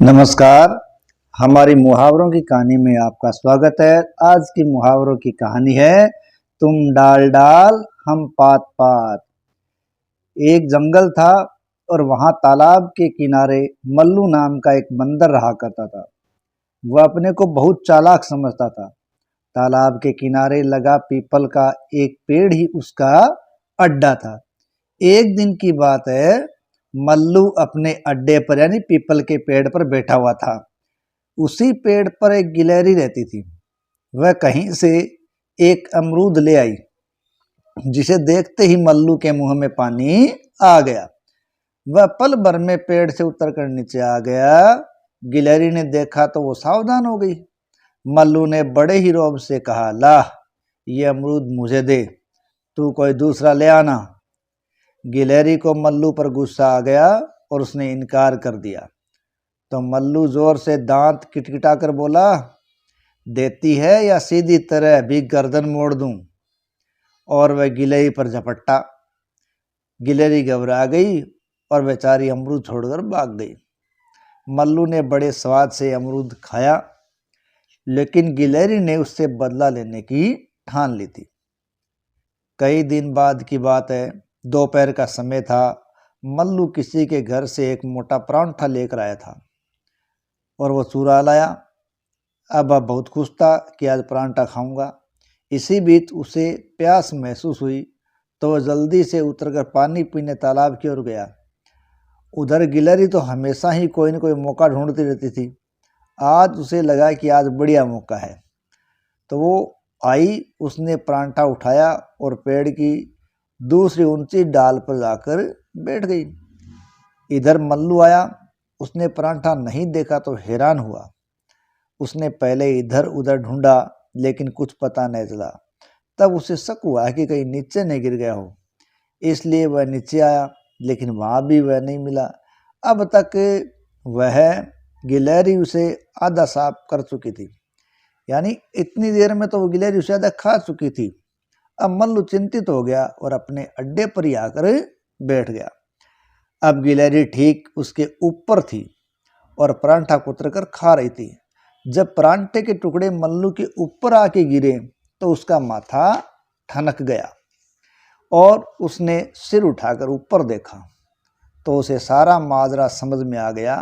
नमस्कार। हमारी मुहावरों की कहानी में आपका स्वागत है। आज की मुहावरों की कहानी है तुम डाल डाल हम पात पात। एक जंगल था और वहां तालाब के किनारे मल्लू नाम का एक बंदर रहा करता था। वह अपने को बहुत चालाक समझता था। तालाब के किनारे लगा पीपल का एक पेड़ ही उसका अड्डा था। एक दिन की बात है, मल्लू अपने अड्डे पर यानी पीपल के पेड़ पर बैठा हुआ था। उसी पेड़ पर एक गिलहरी रहती थी। वह कहीं से एक अमरूद ले आई, जिसे देखते ही मल्लू के मुंह में पानी आ गया। वह पल भर में पेड़ से उतरकर नीचे आ गया। गिलहरी ने देखा तो वो सावधान हो गई। मल्लू ने बड़े ही रौब से कहा, ला ये अमरूद मुझे दे, तू कोई दूसरा ले आना। गिलहरी को मल्लू पर गुस्सा आ गया और उसने इनकार कर दिया। तो मल्लू जोर से दांत किटकिटा कर बोला, देती है या सीधी तरह भी गर्दन मोड़ दूं। और वह गिलहरी पर झपट्टा। गिलहरी घबरा गई और बेचारी अमरूद छोड़कर भाग गई। मल्लू ने बड़े स्वाद से अमरूद खाया, लेकिन गिलहरी ने उससे बदला लेने की ठान ली थी। कई दिन बाद की बात है, दोपहर का समय था। मल्लू किसी के घर से एक मोटा परांठा लेकर आया था और वो चूरा लाया। अब वह बहुत खुश था कि आज परांठा खाऊंगा। इसी बीच उसे प्यास महसूस हुई तो वह जल्दी से उतरकर पानी पीने तालाब की ओर गया। उधर गिलहरी तो हमेशा ही कोई न कोई मौका ढूंढती रहती थी। आज उसे लगा कि आज बढ़िया मौका है, तो वो आई। उसने परांठा उठाया और पेड़ की दूसरी ऊंची डाल पर जाकर बैठ गई। इधर मल्लू आया। उसने परांठा नहीं देखा तो हैरान हुआ। उसने पहले इधर उधर ढूंढा, लेकिन कुछ पता नहीं चला। तब उसे शक हुआ कि कहीं नीचे नहीं गिर गया हो, इसलिए वह नीचे आया, लेकिन वहां भी वह नहीं मिला। अब तक वह गिलहरी उसे आधा साफ कर चुकी थी, यानी इतनी देर में तो वो गिलहरी उसे आधा खा चुकी थी। अब मल्लू चिंतित हो गया और अपने अड्डे पर ही आकर बैठ गया। अब गिलहरी ठीक उसके ऊपर थी और परांठा कुतर कर खा रही थी। जब परांठे के टुकड़े मल्लू के ऊपर आके गिरे तो उसका माथा ठनक गया और उसने सिर उठाकर ऊपर देखा तो उसे सारा माजरा समझ में आ गया।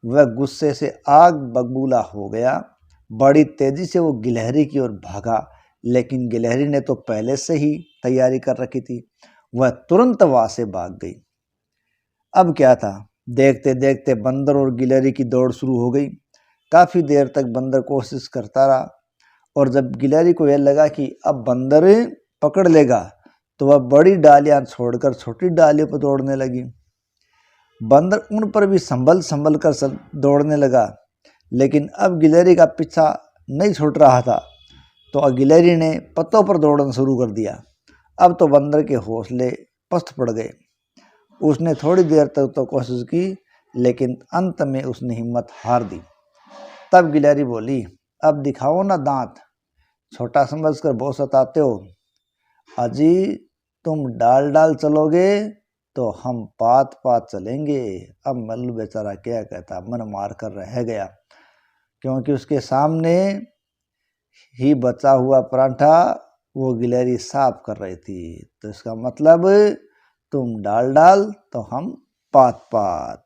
वह गुस्से से आग बबूला हो गया। बड़ी तेजी से वो गिलहरी की ओर भागा, लेकिन गिलहरी ने तो पहले से ही तैयारी कर रखी थी। वह तुरंत वहां से भाग गई। अब क्या था, देखते देखते बंदर और गिलहरी की दौड़ शुरू हो गई। काफी देर तक बंदर कोशिश करता रहा और जब गिलहरी को यह लगा कि अब बंदर पकड़ लेगा, तो वह बड़ी डालियां छोड़कर छोटी डालियों पर दौड़ने लगी। बंदर उन पर भी संभल संभल कर दौड़ने लगा, लेकिन अब गिलहरी का पीछा नहीं छूट रहा था। तो गिलहरी ने पत्तों पर दौड़ना शुरू कर दिया। अब तो बंदर के हौसले पस्त पड़ गए। उसने थोड़ी देर तक तो कोशिश की, लेकिन अंत में उसने हिम्मत हार दी। तब गिलहरी बोली, अब दिखाओ ना दांत, छोटा समझकर बहुत सताते हो। अजी तुम डाल डाल चलोगे तो हम पात पात चलेंगे। अब मल्लू बेचारा क्या कहता, मन मार कर रह गया, क्योंकि उसके सामने ही बचा हुआ परांठा वो गिलहरी साफ कर रही थी। तो इसका मतलब तुम डाल डाल तो हम पात पात।